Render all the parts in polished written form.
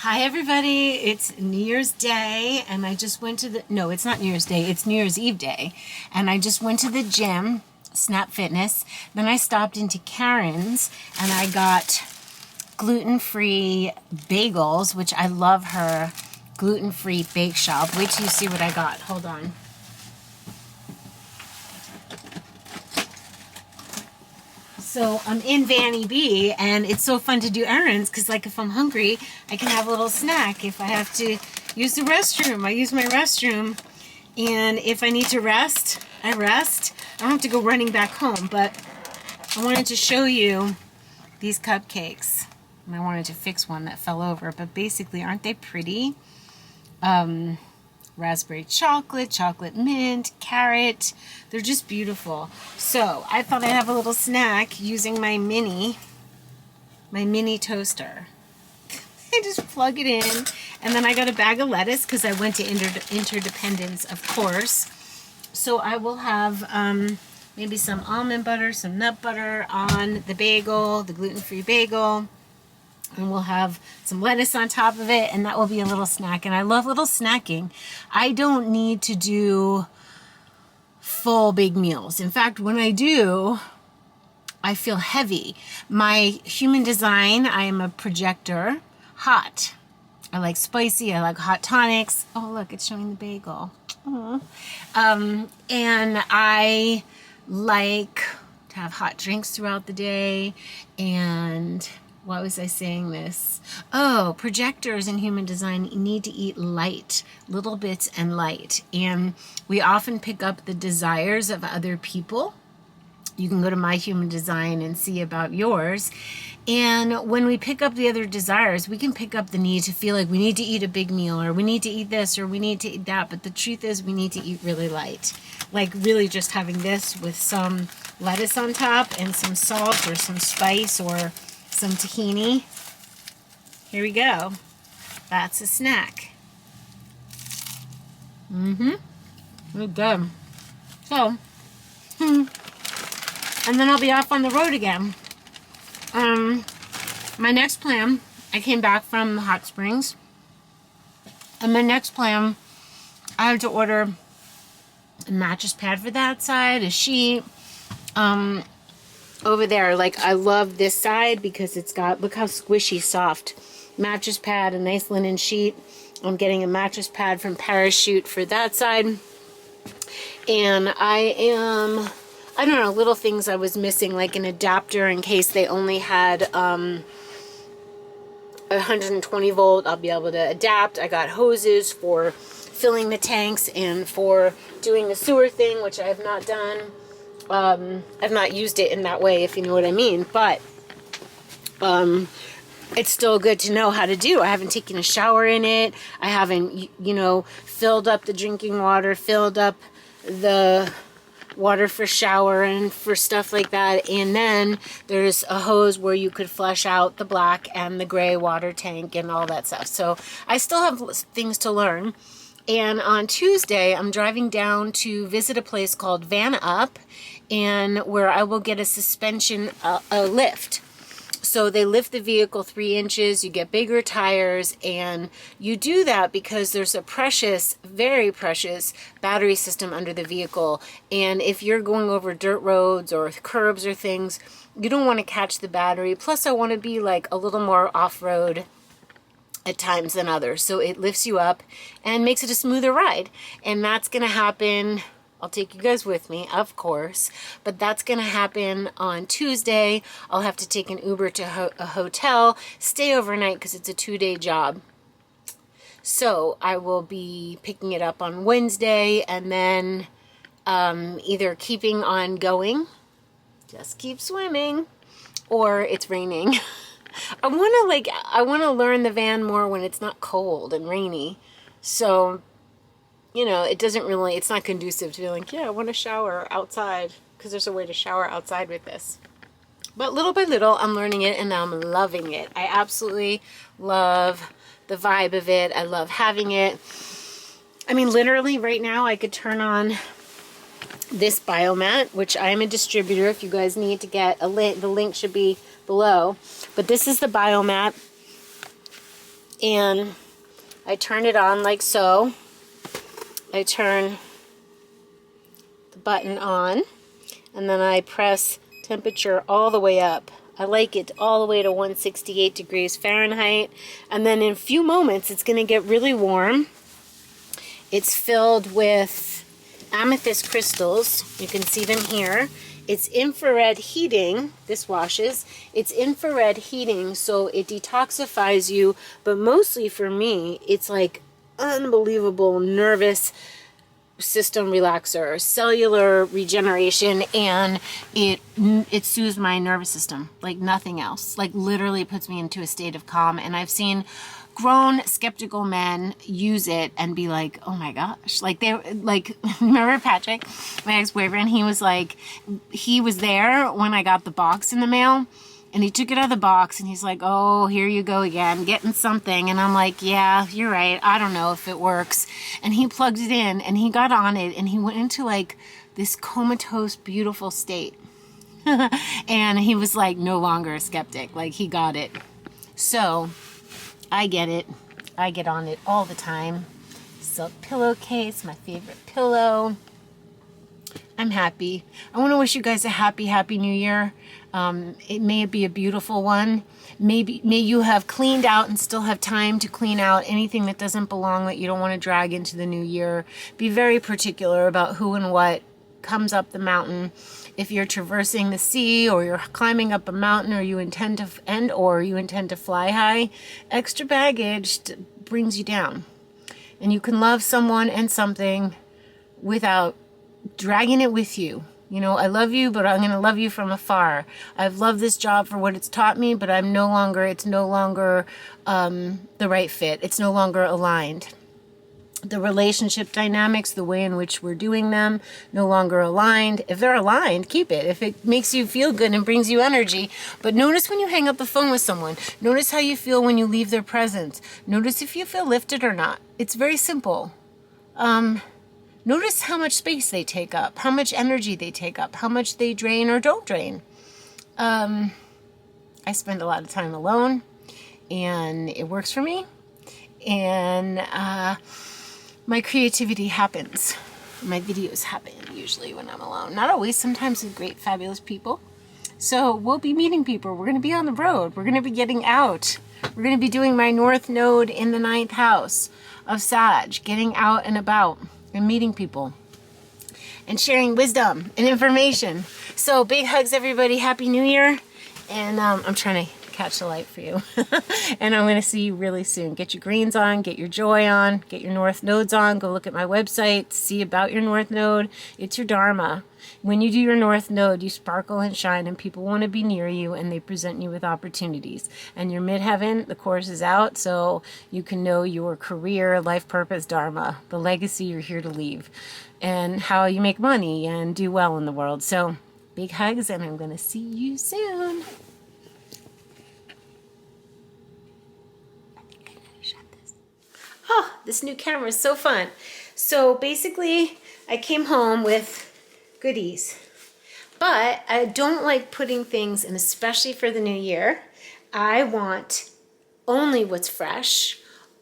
Hi everybody, it's New Year's Day and I just went to no, it's not New Year's Day, it's New Year's Eve day. And I just went to the gym, Snap Fitness. Then I stopped into Karen's and I got gluten-free bagels, which I love her gluten-free bake shop. Wait till you see what I got. Hold on. So I'm in Vanny B, and it's so fun to do errands because, like, if I'm hungry, I can have a little snack. If I have to use the restroom, I use my restroom. And if I need to rest, I rest. I don't have to go running back home, but I wanted to show you these cupcakes. And I wanted to fix one that fell over, but basically, aren't they pretty? Raspberry chocolate, chocolate mint, carrot. They're just beautiful. So I thought I'd have a little snack using my mini toaster. I just plug it in, and then I got a bag of lettuce because I went to Interdependence, of course. So I will have maybe some almond butter, some nut butter on the bagel, the gluten-free bagel. And we'll have some lettuce on top of it, and that will be a little snack. And I love little snacking. I don't need to do full big meals. In fact, when I do, I feel heavy. My human design, I am a projector. Hot. I like spicy. I like hot tonics. Oh, look, it's showing the bagel. And I like to have hot drinks throughout the day. And why was I saying this? Oh, projectors in human design need to eat light, little bits and light. And we often pick up the desires of other people. You can go to My Human Design and see about yours. And when we pick up the other desires, we can pick up the need to feel like we need to eat a big meal, or we need to eat this, or we need to eat that. But the truth is we need to eat really light. Like really just having this with some lettuce on top and some salt or some spice or some tahini. Here we go. That's a snack. Really good. So, and then I'll be off on the road again. My next plan, I came back from Hot Springs, and my next plan, I have to order a mattress pad for that side, a sheet, over there. Like, I love this side because it's got, look how squishy soft mattress pad, a nice linen sheet. I'm getting a mattress pad from Parachute for that side. And I don't know, little things I was missing, like an adapter in case they only had 120 volt. I'll be able to adapt. I got hoses for filling the tanks and for doing the sewer thing, which I have not done. I've not used it in that way, if you know what I mean, but it's still good to know how to do. I haven't taken a shower in it. I haven't, filled up the drinking water, filled up the water for shower and for stuff like that. And then there's a hose where you could flush out the black and the gray water tank and all that stuff. So I still have things to learn. And on Tuesday, I'm driving down to visit a place called Van Up, and where I will get a suspension, a lift. So they lift the vehicle 3 inches, you get bigger tires, and you do that because there's a precious, very precious battery system under the vehicle. And if you're going over dirt roads or curbs or things, you don't want to catch the battery. Plus, I want to be like a little more off-road at times than others. So it lifts you up and makes it a smoother ride. And that's going to happen, I'll take you guys with me, of course, but that's going to happen on Tuesday. I'll have to take an Uber to a hotel, stay overnight because it's a 2-day job. So I will be picking it up on Wednesday, and then either keeping on going, just keep swimming, or it's raining. I want to learn the van more when it's not cold and rainy. So, it's not conducive to be like, yeah, I want to shower outside, because there's a way to shower outside with this. But little by little, I'm learning it, and I'm loving it. I absolutely love the vibe of it. I love having it. I mean, literally right now, I could turn on this biomat, which I am a distributor. If you guys need to get a link, the link should be below. But this is the biomat. And I turn it on like so. I turn the button on, and then I press temperature all the way up. I like it all the way to 168 degrees Fahrenheit. And then in a few moments, it's going to get really warm. It's filled with amethyst crystals. You can see them here. It's infrared heating. This washes. It's infrared heating, so it detoxifies you. But mostly for me, it's like unbelievable nervous system relaxer, cellular regeneration, and it soothes my nervous system like nothing else. Like literally puts me into a state of calm. And I've seen grown skeptical men use it and be like, oh my gosh, like they like remember Patrick, my ex-boyfriend, he was there when I got the box in the mail. And he took it out of the box and he's like, oh, here you go again, getting something. And I'm like, yeah, you're right. I don't know if it works. And he plugged it in and he got on it and he went into like this comatose, beautiful state. And he was like no longer a skeptic. Like he got it. So I get it. I get on it all the time. Silk pillowcase, my favorite pillow. I'm happy. I want to wish you guys a happy, happy new year. It may be a beautiful one. May you have cleaned out and still have time to clean out anything that doesn't belong that you don't want to drag into the new year. Be very particular about who and what comes up the mountain. If you're traversing the sea or you're climbing up a mountain or you intend to fly high, extra baggage brings you down. And you can love someone and something without dragging it with you. You know, I love you, but I'm going to love you from afar. I've loved this job for what it's taught me, but it's no longer the right fit. It's no longer aligned. The relationship dynamics, the way in which we're doing them, no longer aligned. If they're aligned, keep it. If it makes you feel good and brings you energy. But notice when you hang up the phone with someone. Notice how you feel when you leave their presence. Notice if you feel lifted or not. It's very simple. Notice how much space they take up, how much energy they take up, how much they drain or don't drain. I spend a lot of time alone, and it works for me. And my creativity happens. My videos happen usually when I'm alone. Not always, sometimes with great, fabulous people. So we'll be meeting people. We're going to be on the road. We're going to be getting out. We're going to be doing my North Node in the 9th house of Sag, getting out and about and meeting people and sharing wisdom and information. So big hugs, everybody. Happy New Year. And I'm trying to catch the light for you. And I'm going to see you really soon. Get your greens on, get your joy on, get your North Nodes on. Go look at my website, see about your North Node. It's your Dharma. When you do your North Node, you sparkle and shine, and people want to be near you, and they present you with opportunities. And your midheaven, the course is out, so you can know your career, life purpose, Dharma, the legacy you're here to leave, and how you make money and do well in the world. So big hugs, and I'm going to see you soon. Oh, this new camera is so fun. So basically, I came home with goodies. But I don't like putting things in, especially for the new year. I want only what's fresh,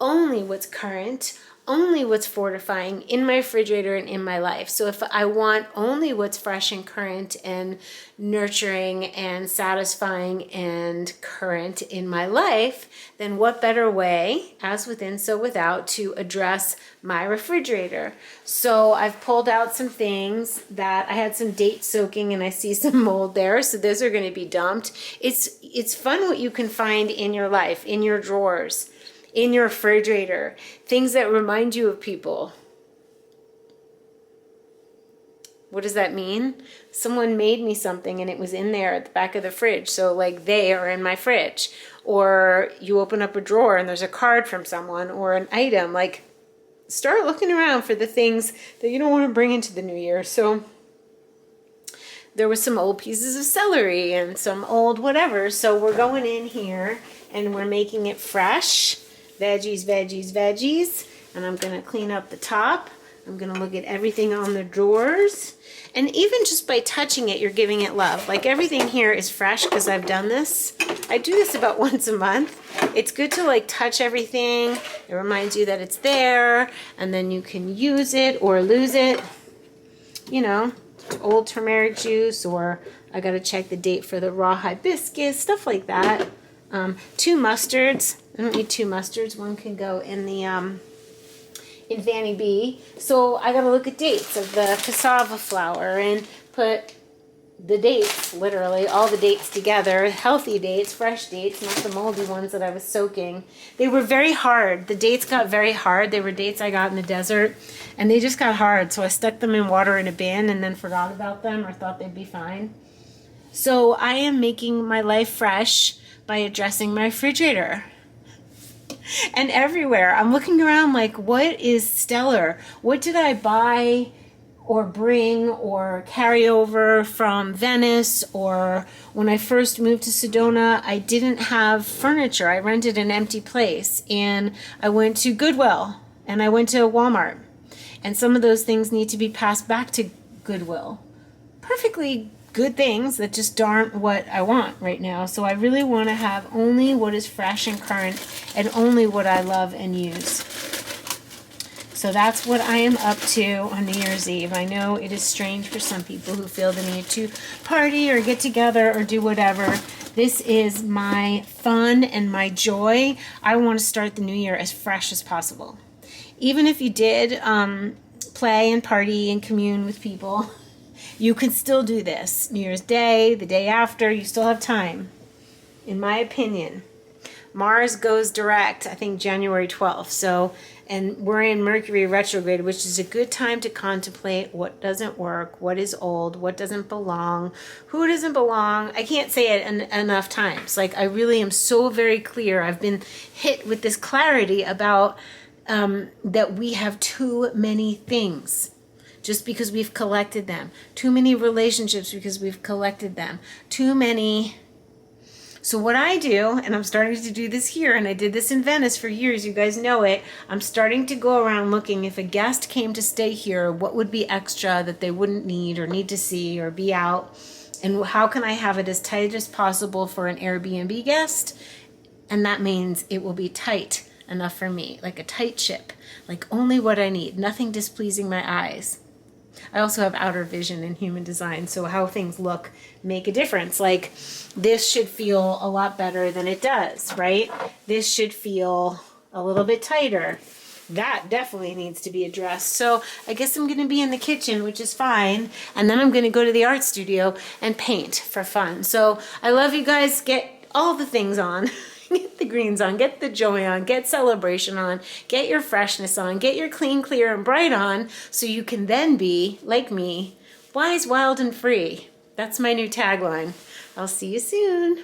only what's current, only what's fortifying in my refrigerator and in my life. So if I want only what's fresh and current and nurturing and satisfying and current in my life, then what better way, as within so without, to address my refrigerator? So I've pulled out some things that I had some date soaking, and I see some mold there, so those are going to be dumped. It's fun what you can find in your life, in your drawers, in your refrigerator, things that remind you of people. What does that mean? Someone made me something and it was in there at the back of the fridge, so like they are in my fridge. Or you open up a drawer and there's a card from someone or an item. Like, start looking around for the things that you don't want to bring into the new year. So there was some old pieces of celery and some old whatever, so we're going in here and we're making it fresh. Veggies, veggies, veggies. And I'm going to clean up the top. I'm going to look at everything on the drawers. And even just by touching it, you're giving it love. Like everything here is fresh because I've done this. I do this about once a month. It's good to like touch everything. It reminds you that it's there, and then you can use it or lose it. You know, old turmeric juice, or I gotta check the date for the raw hibiscus, stuff like that. 2 mustards. I don't need 2 mustards. One can go in the in Fanny B. So I gotta look at dates of the cassava flour and put the dates, literally all the dates together, healthy dates, fresh dates, not the moldy ones that I was soaking. They were very hard. The dates got very hard. They were dates I got in the desert, and they just got hard. So I stuck them in water in a bin and then forgot about them, or thought they'd be fine. So I am making my life fresh by addressing my refrigerator. And everywhere I'm looking around like, what is stellar? What did I buy or bring or carry over from Venice? Or when I first moved to Sedona, I didn't have furniture. I rented an empty place, and I went to Goodwill and I went to Walmart, and some of those things need to be passed back to Goodwill. Perfectly good things that just aren't what I want right now. So I really want to have only what is fresh and current, and only what I love and use. So that's what I am up to on New Year's Eve. I know it is strange for some people who feel the need to party or get together or do whatever. This is my fun and my joy. I want to start the new year as fresh as possible. Even if you did play and party and commune with people, you can still do this. New Year's Day, the day after, you still have time, in my opinion. Mars goes direct, I think January 12th. So, and we're in Mercury retrograde, which is a good time to contemplate what doesn't work, what is old, what doesn't belong, who doesn't belong. I can't say it enough times. Like, I really am so very clear. I've been hit with this clarity about that we have too many things just because we've collected them. Too many relationships because we've collected them. Too many. So what I do, and I'm starting to do this here, and I did this in Venice for years, you guys know it, I'm starting to go around looking, if a guest came to stay here, what would be extra that they wouldn't need or need to see or be out, and how can I have it as tight as possible for an Airbnb guest? And that means it will be tight enough for me, like a tight ship, like only what I need, nothing displeasing my eyes. I also have outer vision in human design, so how things look make a difference. Like, this should feel a lot better than it does, right? This should feel a little bit tighter. That definitely needs to be addressed. So I guess I'm going to be in the kitchen, which is fine, and then I'm going to go to the art studio and paint for fun. So I love you guys. Get all the things on. Get the greens on, get the joy on, get celebration on, get your freshness on, get your clean, clear, and bright on, so you can then be, like me, wise, wild, and free. That's my new tagline. I'll see you soon.